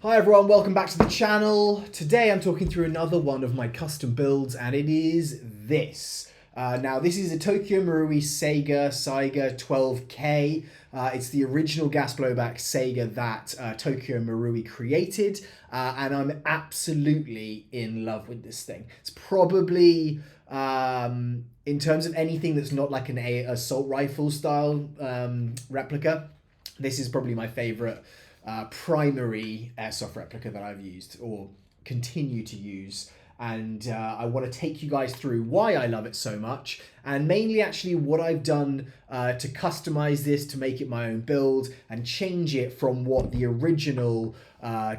Hi everyone, welcome back to the channel. Today I'm talking through another one of my custom builds, and it is this. Now this is a Tokyo Marui Saiga 12k. It's the original gas blowback Saiga that Tokyo Marui created, and I'm absolutely in love with this thing. It's probably, in terms of anything that's not like an assault rifle style replica, this is probably my favorite primary airsoft replica that I've used or continue to use, and I want to take you guys through why I love it so much, and mainly actually what I've done to customize this to make it my own build and change it from what the original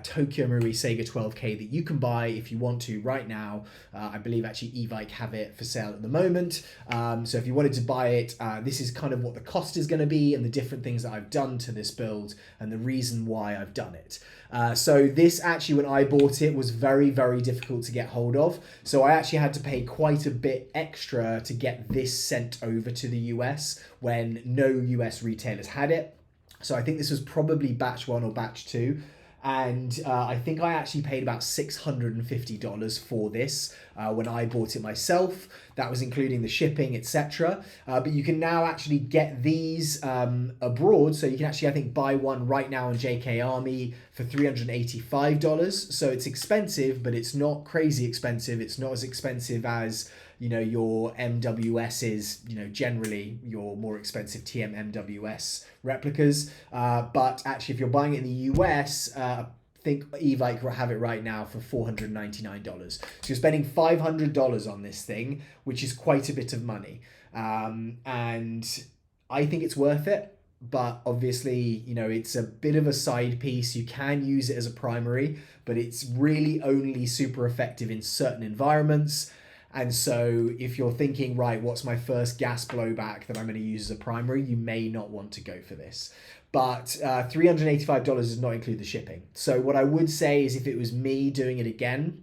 Tokyo Marui Saiga 12k that you can buy if you want to right now. I believe actually E-Vike have it for sale at the moment. So if you wanted to buy it, this is kind of what the cost is going to be and the different things that I've done to this build and the reason why I've done it. So this actually, when I bought it, was very, very difficult to get hold of. So I actually had to pay quite a bit extra to get this sent over to the US when no US retailers had it. So I think this was probably batch 1 or batch 2. And I think I actually paid about $650 for this when I bought it myself. That was including the shipping, etc. But you can now actually get these abroad. So you can actually, I think, buy one right now on JK Army for $385. So it's expensive, but it's not crazy expensive. It's not as expensive as, you know, your MWS is, you know, generally your more expensive TM MWS replicas. But actually, if you're buying it in the US, I think E-Vike have it right now for $499. So you're spending $500 on this thing, which is quite a bit of money. And I think it's worth it. But obviously, you know, it's a bit of a side piece. You can use it as a primary, but it's really only super effective in certain environments. And so if you're thinking, right, what's my first gas blowback that I'm going to use as a primary, you may not want to go for this. But $385 does not include the shipping. So what I would say is, if it was me doing it again,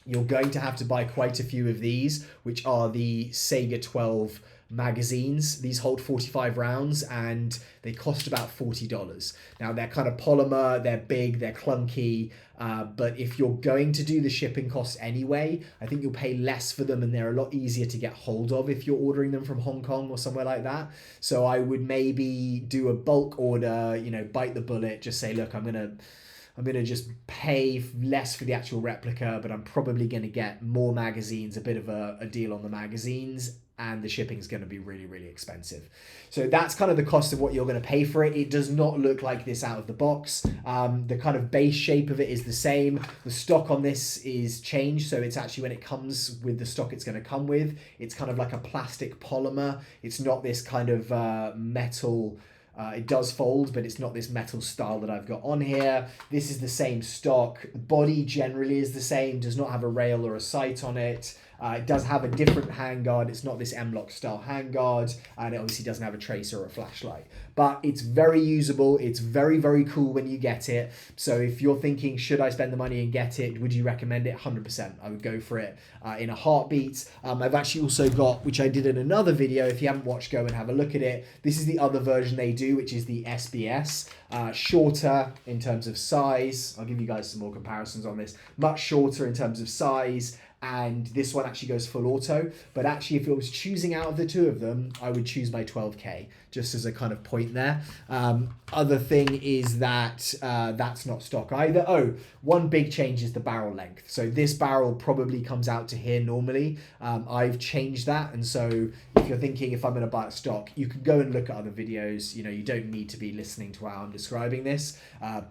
you're going to have to buy quite a few of these, which are the Saiga 12 magazines. These hold 45 rounds and they cost about $40. Now they're kind of polymer, they're big, they're clunky, but if you're going to do the shipping costs anyway, I think you'll pay less for them, and they're a lot easier to get hold of if you're ordering them from Hong Kong or somewhere like that. So I would maybe do a bulk order, you know, bite the bullet, just say, look, I'm gonna just pay less for the actual replica, but I'm probably gonna get more magazines, a bit of a deal on the magazines, and the shipping is going to be really, really expensive. So that's kind of the cost of what you're going to pay for it. It does not look like this out of the box. The kind of base shape of it is the same. The stock on this is changed. So it's actually, when it comes with the stock it's going to come with, it's kind of like a plastic polymer. It's not this kind of metal. It does fold, but it's not this metal style that I've got on here. This is the same stock. The body generally is the same, does not have a rail or a sight on it. It does have a different handguard. It's not this M-LOK style handguard, and it obviously doesn't have a tracer or a flashlight. But it's very usable. It's very, very cool when you get it. So if you're thinking, should I spend the money and get it? Would you recommend it? 100%. I would go for it in a heartbeat. I've actually also got, which I did in another video, if you haven't watched, go and have a look at it. This is the other version they do, which is the SBS. Shorter in terms of size. I'll give you guys some more comparisons on this. Much shorter in terms of size. And this one actually goes full auto. But actually, if I was choosing out of the two of them, I would choose my 12k, just as a kind of point there. Other thing is that that's not stock either. Oh, one big change is the barrel length. So this barrel probably comes out to here normally. I've changed that. And so if you're thinking, if I'm going to buy a stock, you can go and look at other videos. You know, you don't need to be listening to how I'm describing this,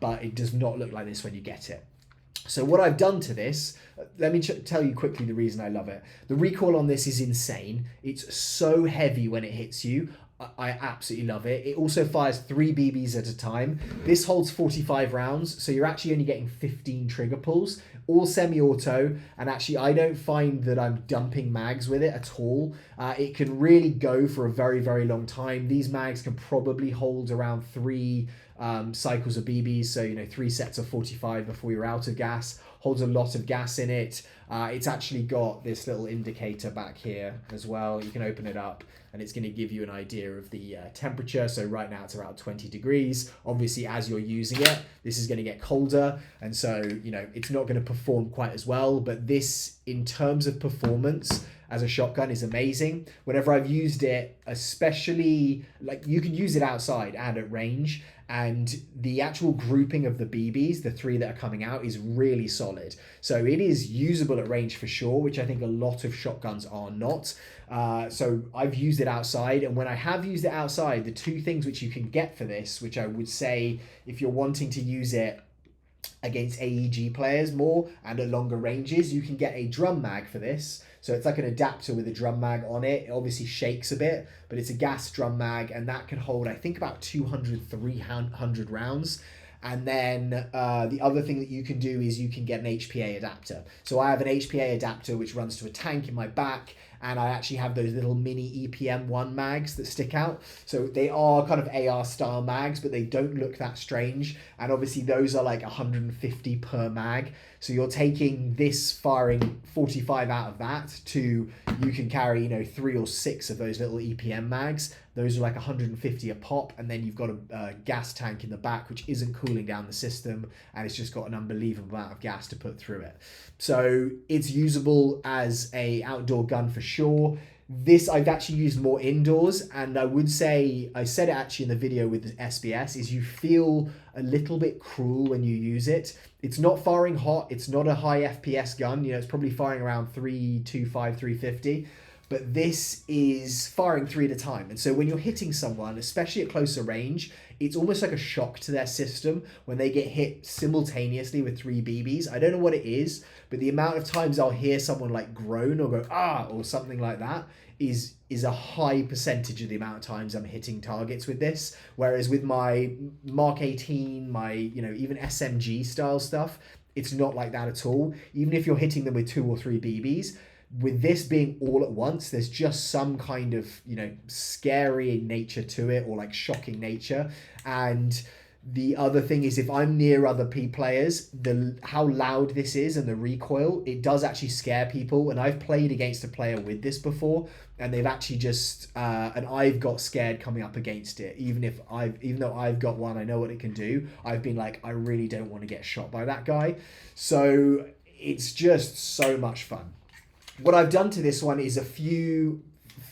but it does not look like this when you get it. So what I've done to this, let me tell you quickly the reason I love it. The recoil on this is insane. It's so heavy when it hits you. I absolutely love it. It also fires 3 BBs at a time. This holds 45 rounds, so you're actually only getting 15 trigger pulls, all semi-auto, and actually I don't find that I'm dumping mags with it at all. It can really go for a very, very long time. These mags can probably hold around 3 cycles of BBs, so 3 sets of 45 before you're out of gas. Holds a lot of gas in it. It's actually got this little indicator back here as well. You can open it up and it's going to give you an idea of the temperature. So right now it's around 20 degrees. Obviously, as you're using it, this is going to get colder, and so it's not going to perform quite as well. But this, in terms of performance as a shotgun, is amazing. Whenever I've used it, especially you can use it outside and at range, and the actual grouping of the BBs, the 3 that are coming out, is really solid. So it is usable at range for sure, which I think a lot of shotguns are not. So I've used it outside, and when I have used it outside, the 2 things which you can get for this, which I would say if you're wanting to use it against AEG players more and at longer ranges, you can get a drum mag for this. So it's like an adapter with a drum mag on it. It obviously shakes a bit, but it's a gas drum mag, and that can hold, I think, about 200, 300 rounds. And then the other thing that you can do is you can get an HPA adapter. So I have an HPA adapter which runs to a tank in my back, and I actually have those little mini EPM1 mags that stick out. So they are kind of AR style mags, but they don't look that strange. And obviously those are like 150 per mag. So you're taking this, firing 45 out of that, to you can carry 3 or 6 of those little EPM mags. Those are like 150 a pop, and then you've got a gas tank in the back which isn't cooling down the system, and it's just got an unbelievable amount of gas to put through it. So it's usable as a outdoor gun for sure. This I've actually used more indoors, and I would say, I said it actually in the video with the SBS, is you feel a little bit cruel when you use it. It's not firing hot, it's not a high FPS gun, it's probably firing around 325, 350. But this is firing 3 at a time. And so when you're hitting someone, especially at closer range, it's almost like a shock to their system when they get hit simultaneously with 3 BBs. I don't know what it is, but the amount of times I'll hear someone like groan or go, ah, or something like that is a high percentage of the amount of times I'm hitting targets with this. Whereas with my Mark 18, my, even SMG style stuff, it's not like that at all. Even if you're hitting them with 2 or 3 BBs, with this being all at once, there's just some kind of, scary nature to it, or like shocking nature. And the other thing is, if I'm near other P players, how loud this is and the recoil, it does actually scare people. And I've played against a player with this before, and they've actually just, and I've got scared coming up against it. Even though I've got one, I know what it can do. I've been like, I really don't want to get shot by that guy. So it's just so much fun. What I've done to this one is a few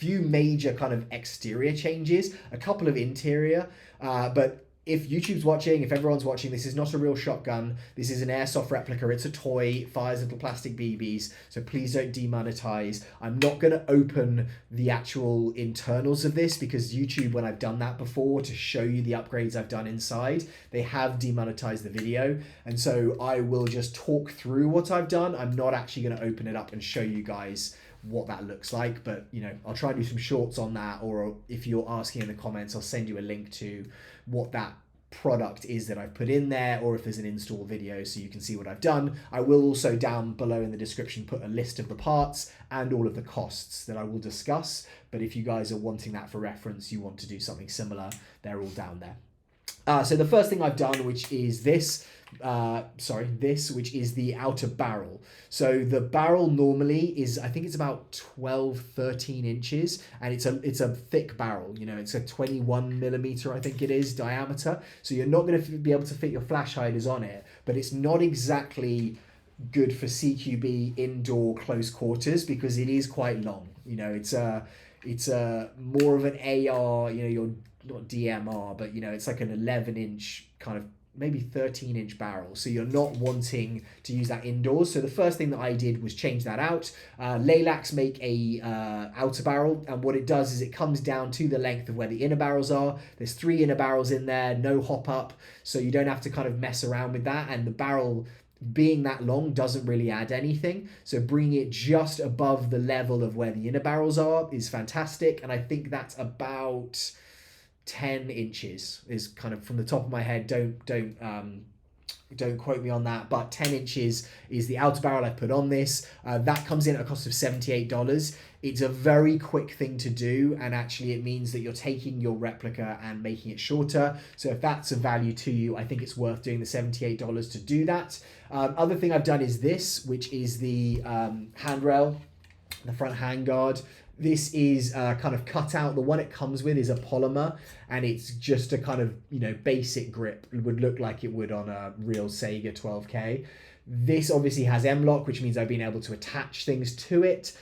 major kind of exterior changes, a couple of interior, but if YouTube's watching, if everyone's watching, this is not a real shotgun. This is an airsoft replica. It's a toy. It fires little plastic BBs. So please don't demonetize. I'm not going to open the actual internals of this, because YouTube, when I've done that before to show you the upgrades I've done inside, they have demonetized the video. And so I will just talk through what I've done. I'm not actually going to open it up and show you guys what that looks like, but I'll try and do some shorts on that, or if you're asking in the comments, I'll send you a link to what that product is that I've put in there, or if there's an install video so you can see what I've done. I will also down below in the description put a list of the parts and all of the costs that I will discuss, but if you guys are wanting that for reference, you want to do something similar, they're all down there. So the first thing I've done, which is this, which is the outer barrel. So the barrel normally is, I think it's about 12, 13 inches, and it's a thick barrel. It's a 21 millimeter, I think it is, diameter. So you're not going to be able to fit your flash hiders on it, but it's not exactly good for CQB indoor close quarters because it is quite long. It's a more of an AR, you're not DMR, but it's like an 11-inch kind of, maybe 13-inch barrel, so you're not wanting to use that indoors. So the first thing that I did was change that out. Laylax make a outer barrel, and what it does is it comes down to the length of where the inner barrels are. There's 3 inner barrels in there, no hop up, so you don't have to kind of mess around with that, and the barrel being that long doesn't really add anything. So bringing it just above the level of where the inner barrels are is fantastic, and I think that's about 10 inches is kind of from the top of my head. Don't Don't quote me on that, but 10 inches is the outer barrel I put on this. That comes in at a cost of $78. It's a very quick thing to do, and actually it means that you're taking your replica and making it shorter. So if that's of value to you, I think it's worth doing the $78 to do that. Other thing I've done is this, which is the handrail, the front handguard. This is kind of cut out. The one it comes with is a polymer, and it's just a kind of, you know, basic grip. It would look like it would on a real Saiga 12K. This obviously has M-LOK, which means I've been able to attach things to it.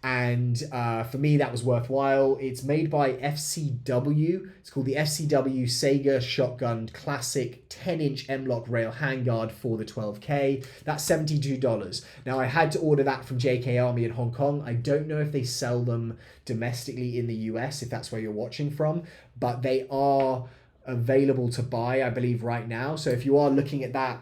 And for me, that was worthwhile. It's made by FCW. It's called the FCW SAIGA Shotgun Classic 10-inch M-LOK rail handguard for the 12K. That's $72. Now, I had to order that from JK Army in Hong Kong. I don't know if they sell them domestically in the US, if that's where you're watching from, but they are available to buy, I believe, right now. So if you are looking at that,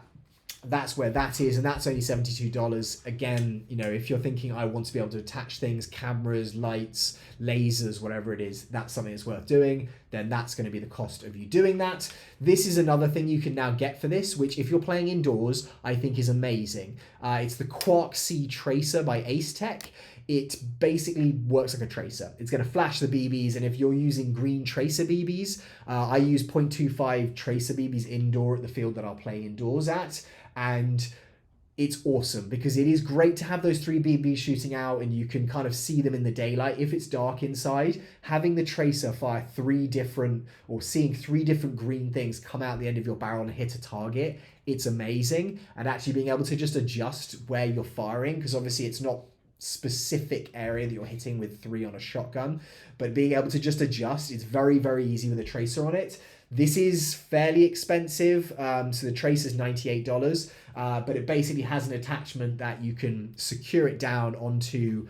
that's where that is, and that's only $72. Again, you know, if you're thinking I want to be able to attach things, cameras, lights, lasers, whatever it is, that's something that's worth doing, then that's going to be the cost of you doing that. This is another thing you can now get for this, which if you're playing indoors, I think is amazing. It's the Quark C Tracer by Ace Tech. It basically works like a tracer. It's going to flash the BBs, and if you're using green tracer BBs, I use 0.25 tracer BBs indoor at the field that I'll play indoors at, and it's awesome because it is great to have those 3 BBs shooting out and you can kind of see them in the daylight. If it's dark inside, having the tracer fire seeing 3 different green things come out the end of your barrel and hit a target, it's amazing. And actually being able to just adjust where you're firing, because obviously it's not specific area that you're hitting with 3 on a shotgun, but being able to just adjust, it's very, very easy with a tracer on it. This is fairly expensive, so the tracer is $98, but it basically has an attachment that you can secure it down onto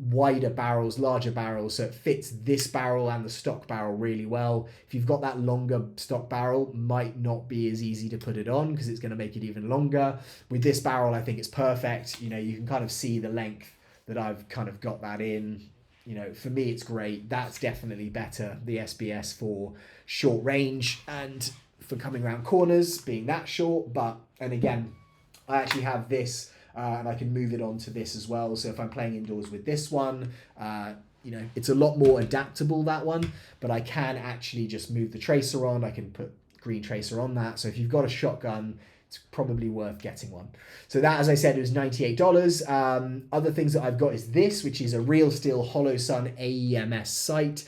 wider barrels, larger barrels, so it fits this barrel and the stock barrel really well. If you've got that longer stock barrel, might not be as easy to put it on because it's going to make it even longer. With this barrel, I think it's perfect. You know, you can kind of see the length that I've kind of got that in. You know, for me, it's great. That's definitely better, the SBS, for short range and for coming around corners, being that short. And again, I actually have this and I can move it on to this as well. So if I'm playing indoors with this one, you know, it's a lot more adaptable, that one, but I can actually just move the tracer on. I can put green tracer on that. So if you've got a shotgun, it's probably worth getting one. So that, as I said, it was $98. Other things that I've got is this, which is a real steel Holosun AEMS sight.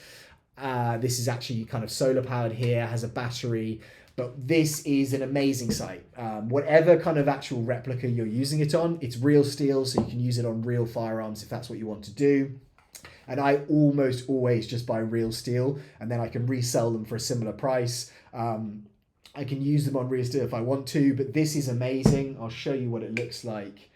This is actually kind of solar powered here, has a battery, but this is an amazing sight. Whatever kind of actual replica you're using it on, it's real steel, so you can use it on real firearms if that's what you want to do. And I almost always just buy real steel, and then I can resell them for a similar price. I can use them on real steel if I want to, but this is amazing. I'll show you what it looks like.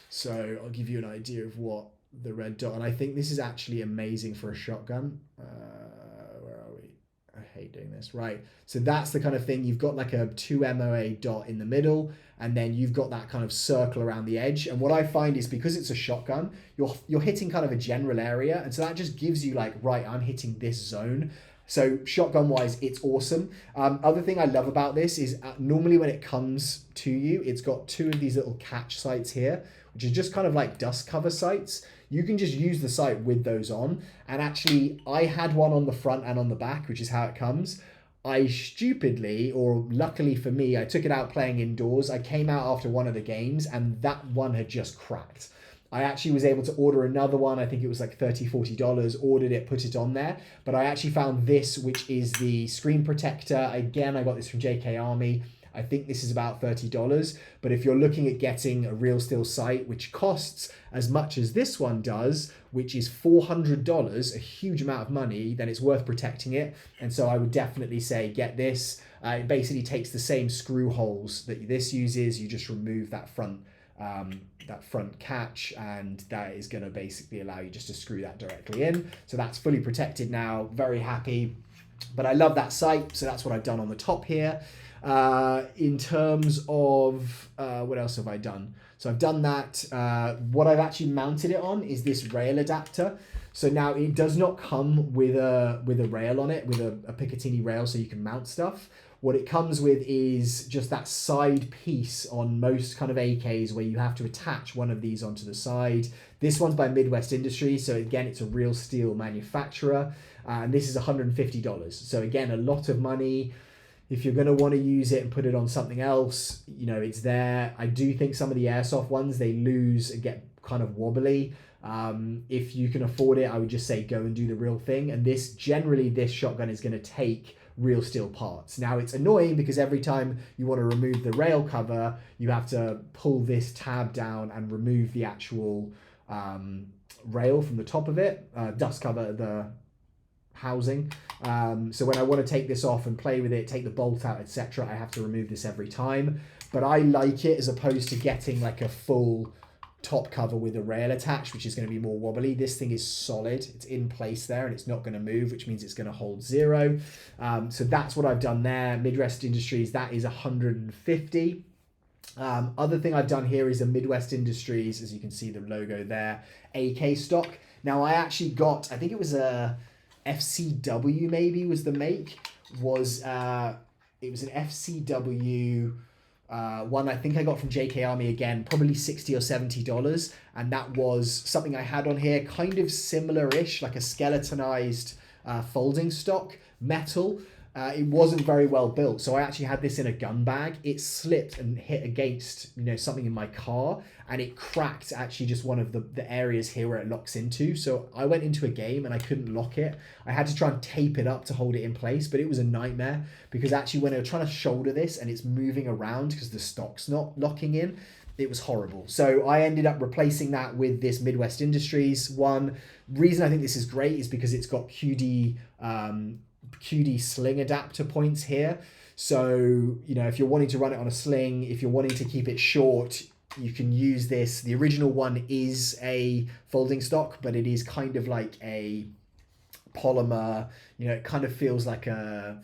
So I'll give you an idea of what the red dot, and I think this is actually amazing for a shotgun. Where are we? I hate doing this. Right, so that's the kind of thing. You've got like a 2 MOA dot in the middle, and then you've got that kind of circle around the edge. And what I find is, because it's a shotgun, you're hitting kind of a general area, and so that just gives you like, right, I'm hitting this zone. So shotgun wise, it's awesome. Other thing I love about this is normally when it comes to you, it's got 2 of these little catch sights here, which is just kind of like dust cover sights. You can just use the sight with those on. And actually, I had one on the front and on the back, which is how it comes. I stupidly, or luckily for me, I took it out playing indoors. I came out after one of the games and that one had just cracked. I actually was able to order another one. I think it was like $30, $40, ordered it, put it on there. But I actually found this, which is the screen protector. Again, I got this from JK Army. I think this is about $30. But if you're looking at getting a real steel sight, which costs as much as this one does, which is $400, a huge amount of money, then it's worth protecting it. And so I would definitely say get this. It basically takes the same screw holes that this uses. You just remove that front catch, and that is going to basically allow you just to screw that directly in. So that's fully protected now. Very happy. But I love that sight, so that's what I've done on the top here. In terms of what else have I done? So I've done that. What I've actually mounted it on is this rail adapter. So now it does not come with a rail on it, with a Picatinny rail, so you can mount stuff. What it comes with is just that side piece on most kind of AKs where you have to attach one of these onto the side. This one's by Midwest Industries, so again, it's a real steel manufacturer, and this is $150. So again, a lot of money. If you're going to want to use it and put it on something else, you know, it's there. I do think some of the airsoft ones, they lose and get kind of wobbly. If you can afford it, I would just say go and do the real thing. And this shotgun is going to take real steel parts. Now it's annoying because every time you want to remove the rail cover, you have to pull this tab down and remove the actual rail from the top of it, dust cover the housing. So when I want to take this off and play with it, take the bolt out, etc., I have to remove this every time. But I like it as opposed to getting like a full top cover with a rail attached, which is going to be more wobbly. This thing is solid, it's in place there, and it's not going to move, which means it's going to hold zero. So that's what I've done there. Midwest Industries, that is $150. Other thing I've done here is a Midwest Industries, as you can see the logo there, AK stock. Now I actually got, I think it was a FCW maybe was the make, it was an FCW one I think I got from JK Army, again probably $60 or $70, and that was something I had on here, kind of similar-ish, like a skeletonized folding stock, metal. It wasn't very well built, so I actually had this in a gun bag. It slipped and hit against, you know, something in my car, and it cracked actually just one of the areas here where it locks into. So I went into a game and I couldn't lock it. I had to try and tape it up to hold it in place, but it was a nightmare because actually when I was trying to shoulder this and it's moving around because the stock's not locking in, it was horrible. So I ended up replacing that with this Midwest Industries one. Reason I think this is great is because it's got QD sling adapter points here. So, you know, if you're wanting to run it on a sling, if you're wanting to keep it short, you can use this. The original one is a folding stock, but it is kind of like a polymer, you know, it kind of feels like I'd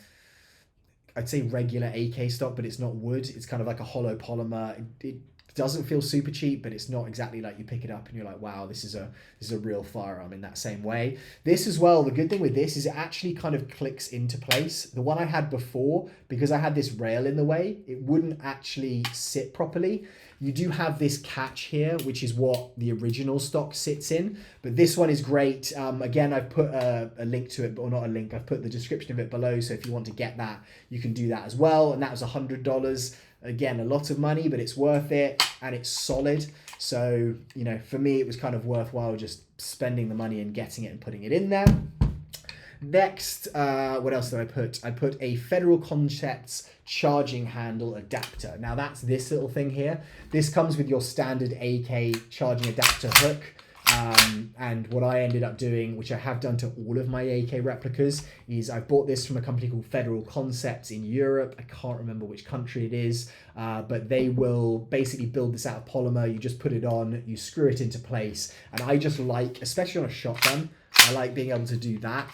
say regular AK stock, but it's not wood. It's kind of like a hollow polymer. It doesn't feel super cheap, but it's not exactly like you pick it up and you're like, wow, this is a real firearm in that same way. This as well, the good thing with this is it actually kind of clicks into place. The one I had before, because I had this rail in the way, it wouldn't actually sit properly. You do have this catch here, which is what the original stock sits in, but this one is great. Again, I've put a link to it, or not a link, I've put the description of it below, so if you want to get that, you can do that as well, and that was $100. Again, a lot of money, but it's worth it, and it's solid. So, you know, for me, it was kind of worthwhile just spending the money and getting it and putting it in there. Next, what else did I put? I put a Federal Concepts charging handle adapter. Now that's this little thing here. This comes with your standard AK charging adapter hook. And what I ended up doing, which I have done to all of my AK replicas, is I bought this from a company called Federal Concepts in Europe. I can't remember which country it is, but they will basically build this out of polymer. You just put it on, you screw it into place. And I just like, especially on a shotgun, I like being able to do that.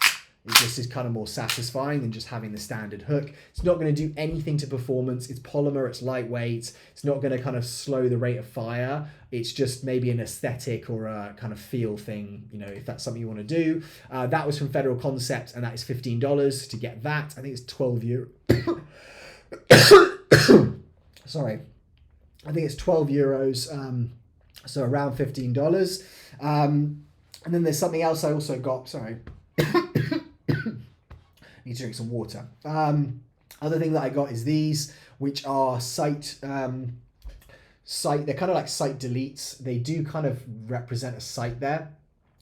It just is kind of more satisfying than just having the standard hook. It's not going to do anything to performance. It's polymer, it's lightweight. It's not going to kind of slow the rate of fire. It's just maybe an aesthetic or a kind of feel thing, you know, if that's something you want to do. That was from Federal Concept, and that is $15 to get that. I think it's 12 euro. Sorry. I think it's 12 euros, so around $15. And then there's something else I also got, sorry. Need to drink some water. Other thing that I got is these, which are sight, they're kind of like sight deletes. They do kind of represent a sight there,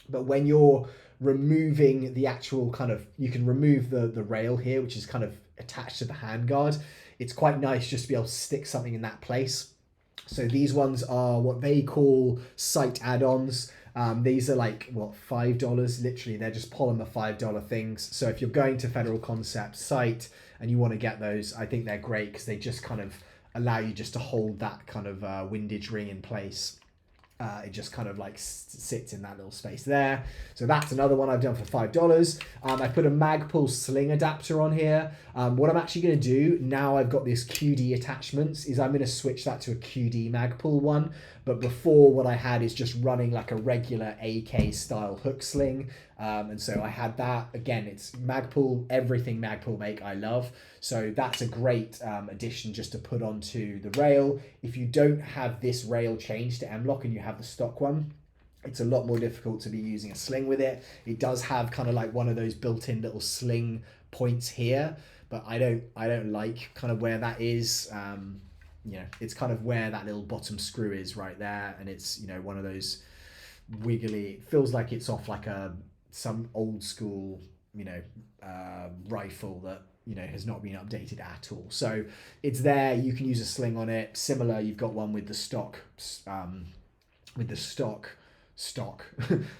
but when you're removing the actual kind of, you can remove the rail here, which is kind of attached to the handguard. It's quite nice just to be able to stick something in that place. So these ones are what they call sight add-ons. These are like, what, $5? Literally, they're just polymer $5 things. So if you're going to Federal Concept site and you want to get those, I think they're great because they just kind of allow you just to hold that kind of windage ring in place. It just kind of like sits in that little space there. So that's another one I've done for $5. I put a Magpul sling adapter on here. What I'm actually going to do now I've got this QD attachments is I'm going to switch that to a QD Magpul one. But before, what I had is just running like a regular AK style hook sling. And so I had that. Again, it's Magpul, everything Magpul make I love. So that's a great addition just to put onto the rail. If you don't have this rail changed to M-LOK and you have the stock one, it's a lot more difficult to be using a sling with it. It does have kind of like one of those built-in little sling points here, but I don't like kind of where that is. You know, it's kind of where that little bottom screw is right there, and it's, you know, one of those wiggly, it feels like it's off like some old school, you know, rifle that, you know, has not been updated at all. So it's there. You can use a sling on it. Similar, you've got one with the stock stock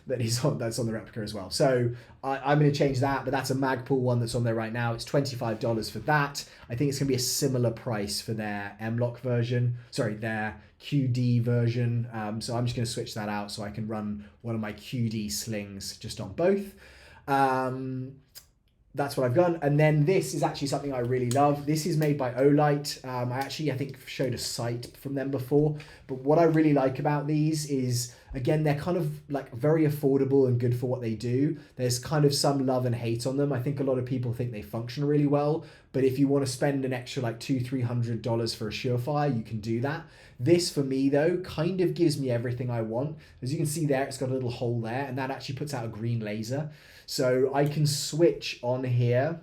that is on, that's on the replica as well. So I'm going to change that, but that's a Magpul one that's on there right now. It's $25 for that. I think it's going to be a similar price for their M-LOK version, sorry, their QD version. So I'm just going to switch that out so I can run one of my QD slings just on both. That's what I've done. And then this is actually something I really love. This is made by Olight. I think showed a site from them before, but what I really like about these is, again, they're kind of like very affordable and good for what they do. There's kind of some love and hate on them. I think a lot of people think they function really well, but if you want to spend an extra like $200-300 for a Surefire, you can do that. This for me though, kind of gives me everything I want. As you can see there, it's got a little hole there, and that actually puts out a green laser. So I can switch on here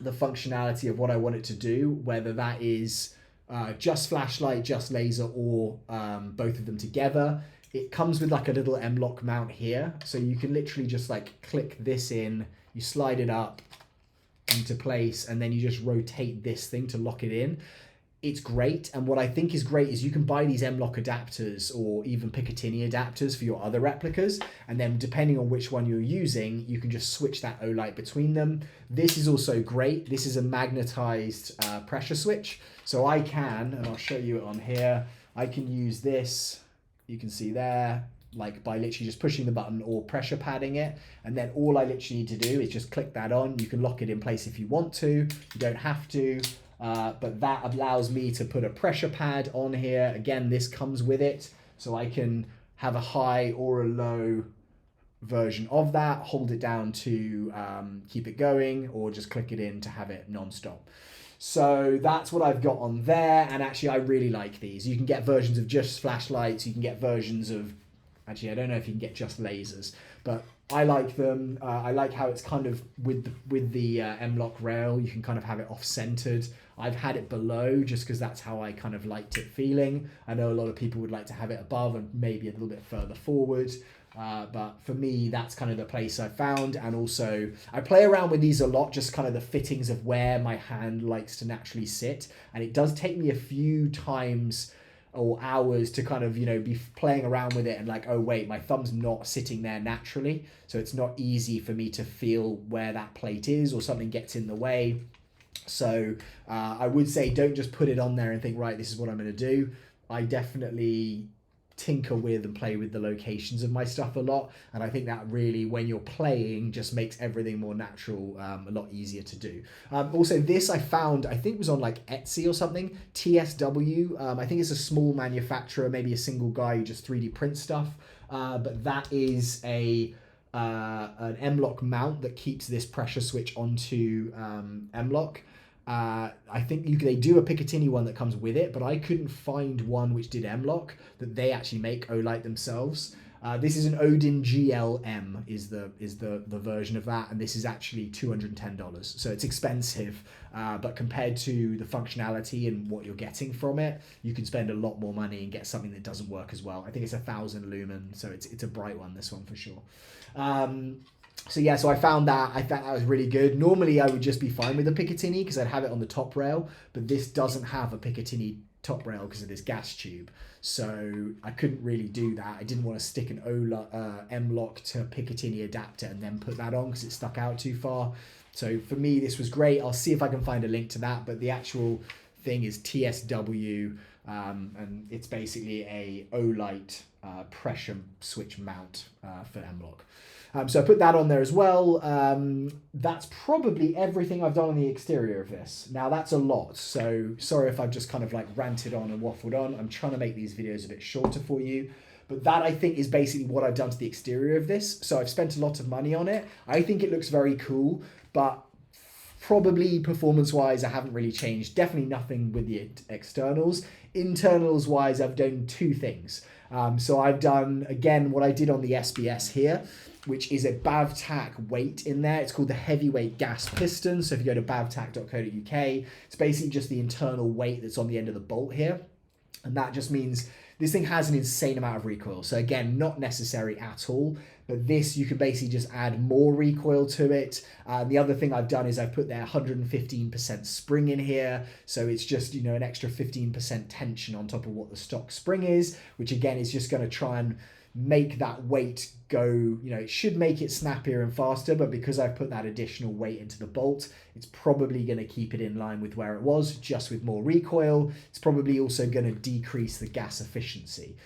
the functionality of what I want it to do, whether that is just flashlight, just laser, or both of them together. It comes with like a little M-LOK mount here. So you can literally just like click this in, you slide it up into place, and then you just rotate this thing to lock it in. It's great. And what I think is great is you can buy these M-LOK adapters or even Picatinny adapters for your other replicas. And then depending on which one you're using, you can just switch that Olight between them. This is also great. This is a magnetized pressure switch. So I can, and I'll show you it on here, I can use this, you can see there, like by literally just pushing the button or pressure padding it. And then all I literally need to do is just click that on. You can lock it in place if you want to, you don't have to. But that allows me to put a pressure pad on here. Again, this comes with it, so I can have a high or a low version of that, hold it down to keep it going, or just click it in to have it non-stop. So that's what I've got on there, and actually I really like these. You can get versions of just flashlights, you can get versions of, actually I don't know if you can get just lasers, but I like them. I like how it's kind of with the M-LOK rail, you can kind of have it off-centered. I've had it below just because that's how I kind of liked it feeling. I know a lot of people would like to have it above and maybe a little bit further forward. But for me, that's kind of the place I found. And also I play around with these a lot, just kind of the fittings of where my hand likes to naturally sit. And it does take me a few times or hours to kind of, you know, be playing around with it and like, oh wait, my thumb's not sitting there naturally. So it's not easy for me to feel where that plate is, or something gets in the way. So I would say don't just put it on there and think, right, this is what I'm going to do. I definitely tinker with and play with the locations of my stuff a lot, and I think that really, when you're playing, just makes everything more natural, a lot easier to do. Also, this I found, I think it was on like Etsy or something, TSW. I think it's a small manufacturer, maybe a single guy who just 3D prints stuff, but that is an M-LOK mount that keeps this pressure switch onto M-LOK. I think they do a Picatinny one that comes with it, but I couldn't find one which did M-LOK that they actually make Olight themselves. This is an Odin GL M is the version of that, and this is actually $210. So it's expensive, but compared to the functionality and what you're getting from it, you can spend a lot more money and get something that doesn't work as well. I think it's 1,000 lumen, so it's a bright one, this one for sure. So yeah, so I found that. I thought that was really good. Normally I would just be fine with a Picatinny because I'd have it on the top rail, but this doesn't have a Picatinny top rail because of this gas tube. So I couldn't really do that. I didn't want to stick an M-LOK to Picatinny adapter and then put that on because it stuck out too far. So for me, this was great. I'll see if I can find a link to that, but the actual thing is TSW, and it's basically a Olight pressure switch mount for M-LOK. So I put that on there as well. That's probably everything I've done on the exterior of this. Now that's a lot, so sorry if I've just kind of like ranted on and waffled on. I'm trying to make these videos a bit shorter for you. But that I think is basically what I've done to the exterior of this. So I've spent a lot of money on it. I think it looks very cool, but Probably performance-wise, I haven't really changed. Definitely nothing with the externals. Internals-wise, I've done two things. So I've done, again, what I did on the SBS here, which is a Bavtac weight in there. It's called the Heavyweight Gas Piston. So if you go to bavtac.co.uk, it's basically just the internal weight that's on the end of the bolt here. And that just means this thing has an insane amount of recoil. So again, not necessary at all, but this, you can basically just add more recoil to it. The other thing I've done is I've put their 115% spring in here. So it's just, you know, an extra 15% tension on top of what the stock spring is, which again is just going to try and make that weight go, you know, it should make it snappier and faster, but because I've put that additional weight into the bolt, it's probably going to keep it in line with where it was, just with more recoil. It's probably also going to decrease the gas efficiency.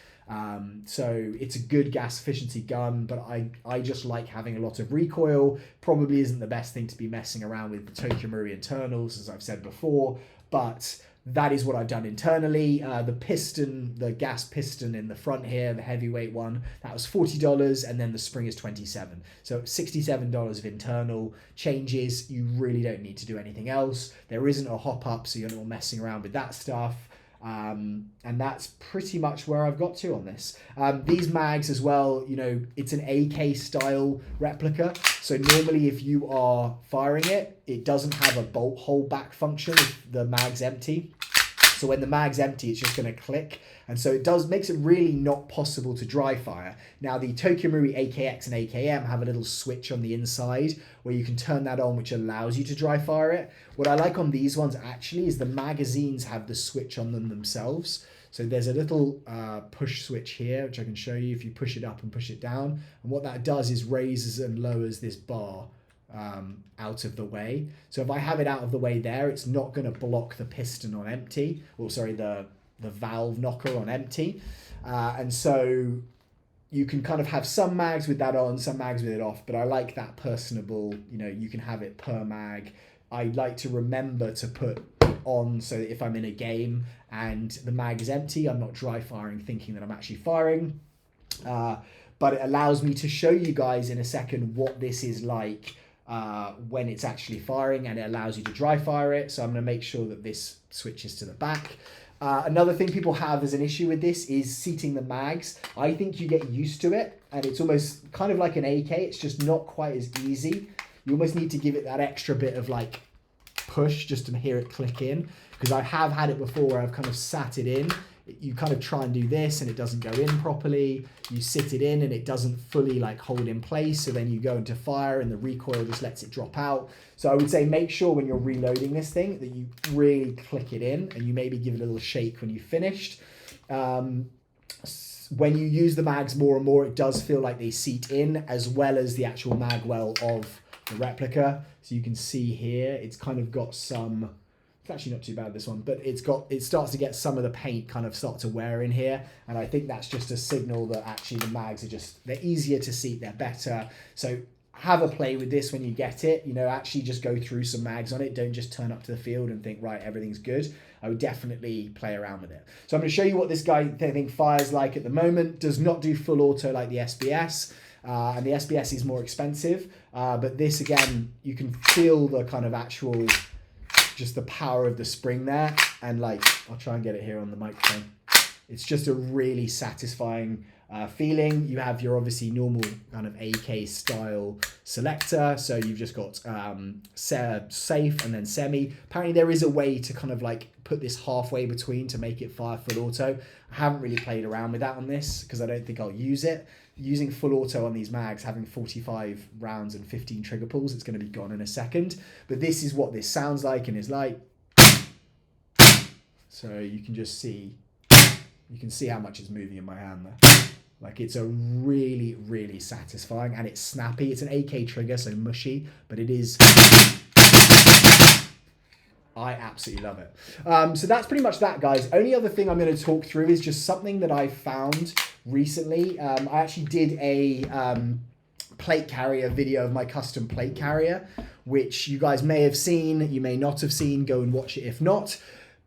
So it's a good gas efficiency gun, but I just like having a lot of recoil. Probably isn't the best thing to be messing around with the Tokyo Marui internals, as I've said before, but that is what I've done internally. The piston, the gas piston in the front here, the heavyweight one, that was $40, and then the spring is $27. So $67 of internal changes. You really don't need to do anything else. There isn't a hop up, so you're not messing around with that stuff. And that's pretty much where I've got to on this. These mags as well, you know, it's an AK style replica. So normally if you are firing it, it doesn't have a bolt hold back function if the mag's empty. So when the mag's empty, it's just going to click. And so it makes it really not possible to dry fire. Now the Tokyo Marui AKX and AKM have a little switch on the inside where you can turn that on, which allows you to dry fire it. What I like on these ones actually is the magazines have the switch on them themselves. So there's a little push switch here, which I can show you if you push it up and push it down. And what that does is raises and lowers this bar out of the way. So if I have it out of the way there, it's not going to block the piston on empty, or sorry, the valve knocker on empty. And so you can kind of have some mags with that on, some mags with it off, but I like that personable, you know, you can have it per mag. I like to remember to put it on so that if I'm in a game and the mag is empty, I'm not dry firing thinking that I'm actually firing. But it allows me to show you guys in a second what this is like when it's actually firing, and it allows you to dry fire it. So I'm going to make sure that this switches to the back. Another thing people have as an issue with this is seating the mags. I think you get used to it, and it's almost kind of like an AK. It's just not quite as easy. You almost need to give it that extra bit of like push just to hear it click in, because I have had it before where I've kind of sat it in. You kind of try and do this and it doesn't go in properly. You sit it in and it doesn't fully like hold in place. So then you go into fire and the recoil just lets it drop out. So I would say make sure when you're reloading this thing that you really click it in, and you maybe give it a little shake when you've finished. When you use the mags more and more, it does feel like they seat in, as well as the actual mag well of the replica. So you can see here, it's kind of got some, it's actually not too bad, this one, but it starts to get some of the paint kind of start to wear in here. And I think that's just a signal that actually the mags are just, they're easier to seat, they're better. So have a play with this when you get it, you know, actually just go through some mags on it. Don't just turn up to the field and think, right, everything's good. I would definitely play around with it. So I'm going to show you what this guy thing fires like at the moment. Does not do full auto like the SBS. And the SBS is more expensive. But this, again, you can feel the kind of actual, just the power of the spring there. And like, I'll try and get it here on the microphone. It's just a really satisfying feeling. You have your obviously normal kind of AK style selector. So you've just got safe and then semi. Apparently there is a way to kind of like put this halfway between to make it fire full auto. I haven't really played around with that on this because I don't think I'll use it. Using full auto on these mags, having 45 rounds and 15 trigger pulls, it's going to be gone in a second. But this is what this sounds like and is like. So you can just see, you can see how much is moving in my hand there. Like, it's a really, really satisfying, and it's snappy. It's an AK trigger, so mushy, but it is, I absolutely love it. So that's pretty much that, guys. Only other thing I'm going to talk through is just something that I found recently. I actually did a plate carrier video of my custom plate carrier, which you guys may have seen, you may not have seen, go and watch it if not.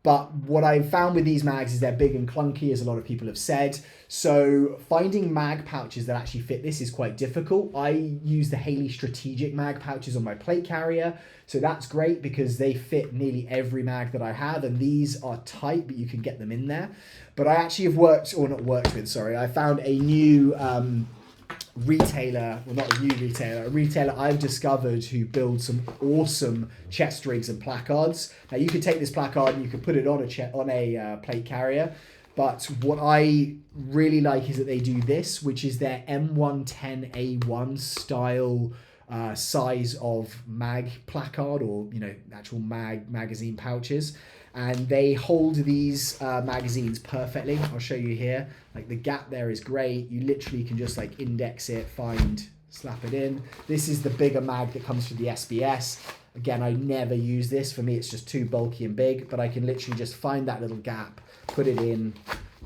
But what I've found with these mags is they're big and clunky, as a lot of people have said. So finding mag pouches that actually fit this is quite difficult. I use the Haley Strategic mag pouches on my plate carrier. So that's great because they fit nearly every mag that I have. And these are tight, but you can get them in there. But I actually have I found a new retailer, well, not a new retailer, a retailer I've discovered who builds some awesome chest rigs and placards. Now you could take this placard and you could put it on a plate carrier, but what I really like is that they do this, which is their M110A1 style size of mag placard, or actual magazine pouches. And they hold these magazines perfectly. I'll show you here. Like the gap there is great. You literally can just like index it, slap it in. This is the bigger mag that comes from the SBS. Again, I never use this. For me, it's just too bulky and big, but I can literally just find that little gap, put it in,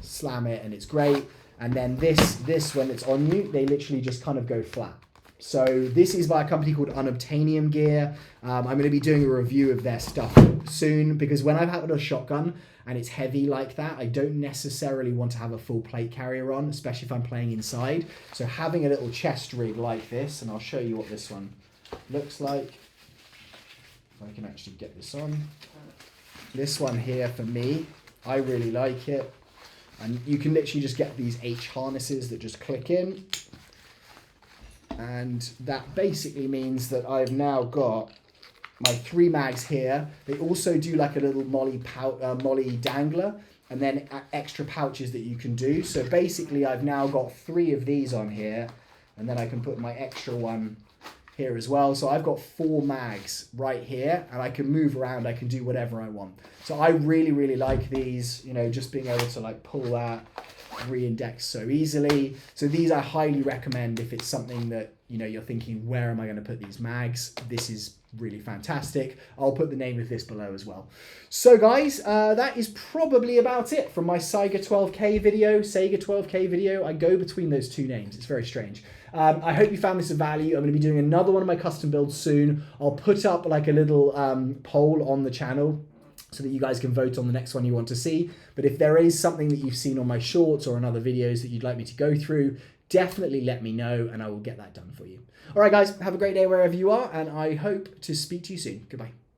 slam it, and it's great. And then this when it's on you, they literally just kind of go flat. So this is by a company called Unobtainium Gear. I'm going to be doing a review of their stuff soon, because when I've had a shotgun and it's heavy like that, I don't necessarily want to have a full plate carrier on, especially if I'm playing inside. So having a little chest rig like this, and I'll show you what this one looks like. If I can actually get this on. This one here, for me, I really like it. And you can literally just get these H harnesses that just click in. And that basically means that I've now got my 3 mags here. They also do like a little molly dangler, and then extra pouches that you can do. So basically I've now got 3 of these on here, and then I can put my extra one here as well. So I've got 4 mags right here, and I can move around. I can do whatever I want. So I really, really like these, just being able to like pull that, re-index so easily. So these I highly recommend if it's something that you're thinking, where am I going to put these mags? This is really fantastic. I'll put the name of this below as well. So guys, that is probably about it from my Saiga 12k video, Saiga 12k video. I go between those 2 names. It's very strange. I hope you found this of value. I'm going to be doing another one of my custom builds soon. I'll put up like a little poll on the channel so that you guys can vote on the next one you want to see. But if there is something that you've seen on my shorts or on other videos that you'd like me to go through, definitely let me know and I will get that done for you. All right, guys, have a great day wherever you are, and I hope to speak to you soon. Goodbye.